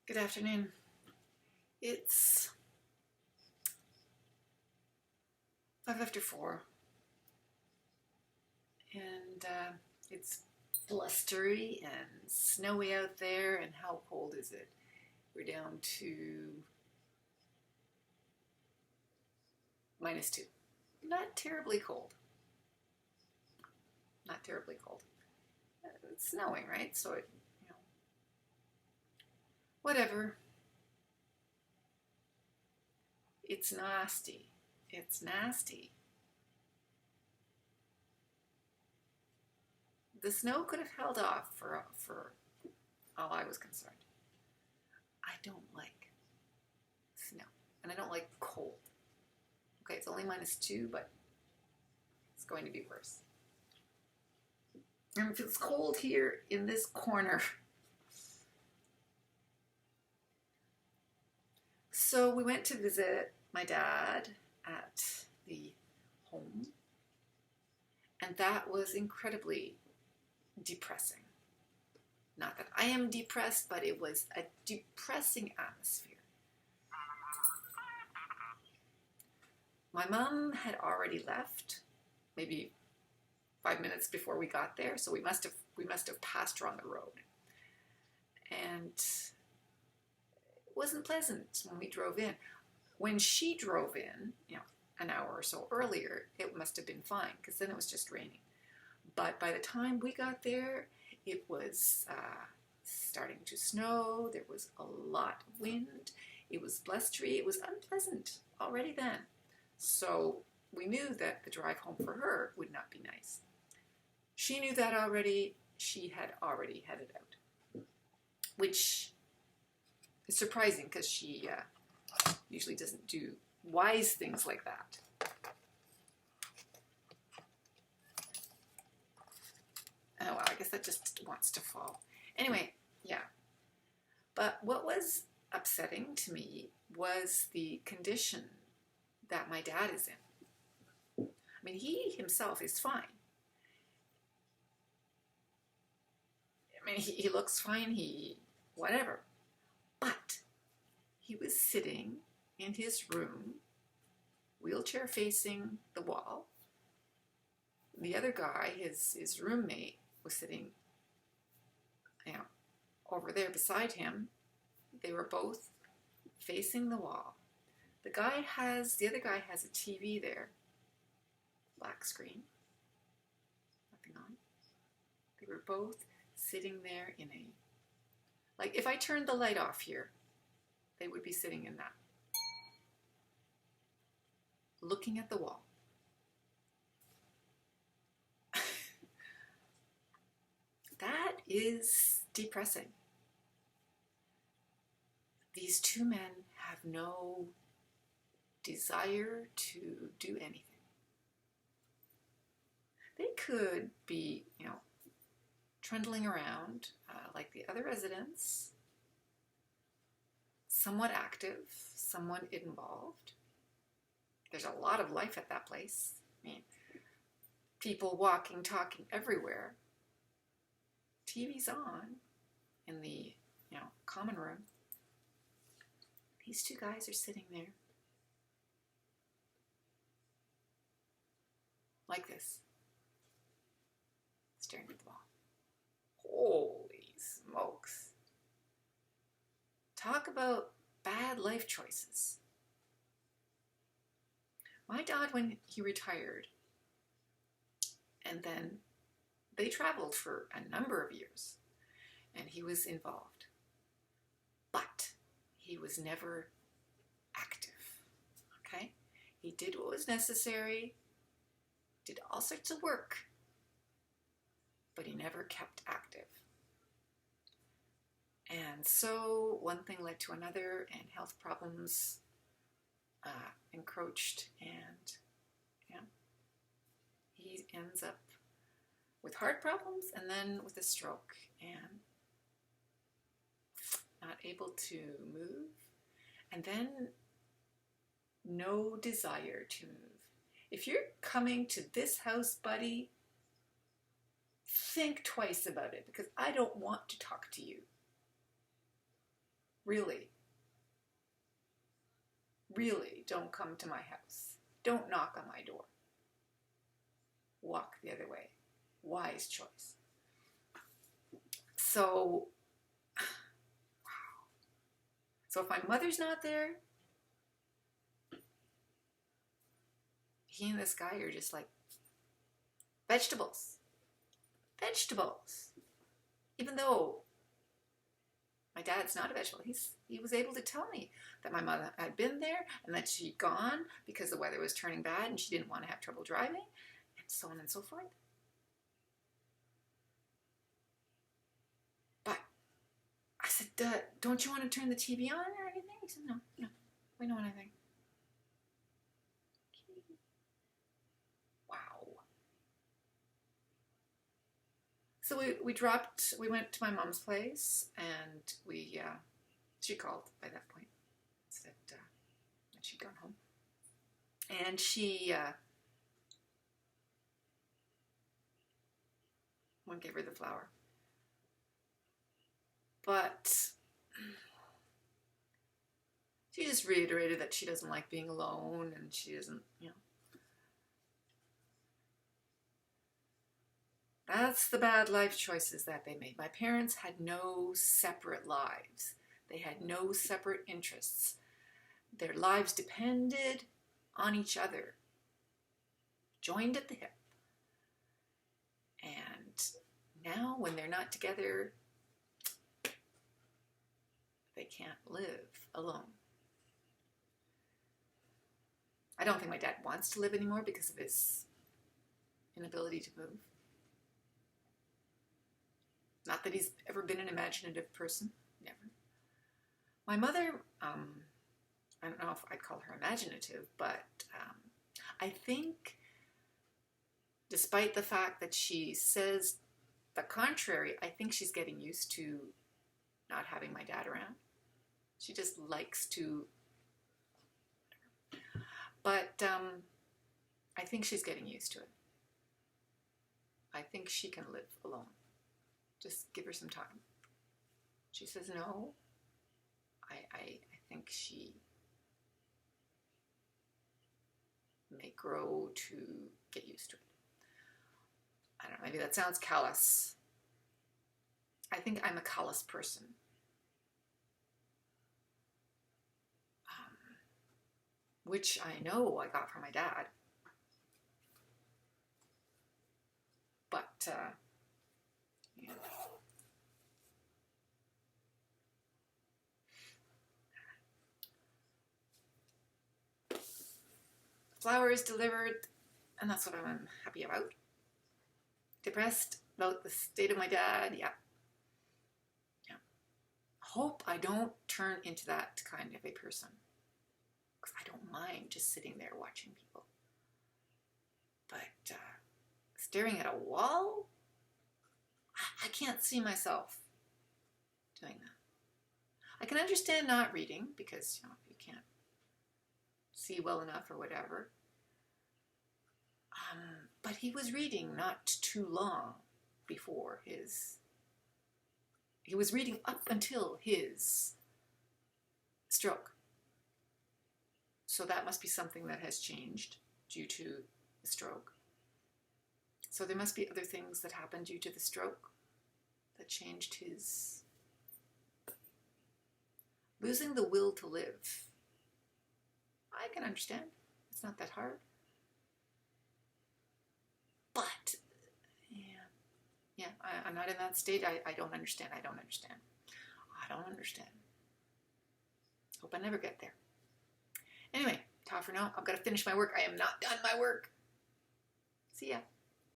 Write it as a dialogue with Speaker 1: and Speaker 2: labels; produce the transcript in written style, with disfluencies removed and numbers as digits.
Speaker 1: Good afternoon. It's 4:05, and it's blustery and snowy out there. And how cold is it? We're down to -2. Not terribly cold. Not terribly cold. It's snowing, right? So whatever. It's nasty. It's nasty. The snow could have held off for all I was concerned. I don't like snow, and I don't like cold. Okay, it's only -2, but it's going to be worse. And it feels cold here in this corner. So we went to visit my dad at the home, and that was incredibly depressing. Not that I am depressed, but it was a depressing atmosphere. My mom had already left, maybe 5 minutes before we got there, so we must have passed her on the road. And it wasn't pleasant when we drove in. When she drove in, an hour or so earlier, it must have been fine, because then it was just raining. But by the time we got there, it was starting to snow. There was a lot of wind. It was blustery. It was unpleasant already then. So we knew that the drive home for her would not be nice. She knew that already. She had already headed out, which is surprising because she usually doesn't do wise things like that. Oh, well, I guess that just wants to fall. Anyway, yeah. But what was upsetting to me was the condition that my dad is in. I mean, he himself is fine. I mean, he looks fine, whatever. But he was sitting in his room, wheelchair facing the wall. The other guy, his roommate, was sitting over there beside him. They were both facing the wall. The other guy has a TV there, black screen, nothing on. They were both sitting there like if I turned the light off here, they would be sitting in that, looking at the wall. That is depressing. These two men have no desire to do anything. They could be, trundling around like the other residents, somewhat active, somewhat involved. There's a lot of life at that place. I mean, people walking, talking everywhere. TV's on in the, common room. These two guys are sitting there like this, staring at the wall. Holy smokes. Talk about bad life choices. My dad, when he retired, and then they traveled for a number of years, and he was involved. But he was never active, okay? He did what was necessary, did all sorts of work, but he never kept active. And so one thing led to another, and health problems encroached, and he ends up with heart problems and then with a stroke and not able to move, and then no desire to move. If you're coming to this house, buddy, think twice about it, because I don't want to talk to you really, really don't come to my house. Don't knock on my door. Walk the other way. Wise choice. So, wow. So if my mother's not there, he and this guy are just like vegetables. Vegetables. Even though my dad's not a vegetable, he was able to tell me that my mother had been there and that she'd gone because the weather was turning bad and she didn't want to have trouble driving, and so on and so forth. But I said, don't you want to turn the TV on or anything? He said, no, we don't want anything. Wow. So we went to my mom's place, and she called by that point, said that she'd gone home. And she wouldn't give her the flower. But she just reiterated that she doesn't like being alone, and she doesn't, That's the bad life choices that they made. My parents had no separate lives. They had no separate interests. Their lives depended on each other, joined at the hip. And now, when they're not together, they can't live alone. I don't think my dad wants to live anymore because of his inability to move. Not that he's ever been an imaginative person. Never. My mother, I don't know if I'd call her imaginative, but I think, despite the fact that she says the contrary, I think she's getting used to not having my dad around. She just likes to. But I think she's getting used to it. I think she can live alone. Just give her some time. She says no. I think she may grow to get used to it. I don't know, maybe that sounds callous. I think I'm a callous person. Which I know I got from my dad. But, yeah. Flowers delivered, and that's what I'm happy about. Depressed about the state of my dad, yeah. Hope I don't turn into that kind of a person. Because I don't mind just sitting there watching people. But staring at a wall, I can't see myself doing that. I can understand not reading because you can't see well enough or whatever. But he was reading not too long before he was reading up until his stroke. So that must be something that has changed due to the stroke. So there must be other things that happened due to the stroke that changed his losing the will to live. I can understand. It's not that hard. But, I'm not in that state. I don't understand. I don't understand. Hope I never get there. Anyway, ta for now. I've got to finish my work. I am not done my work. See ya.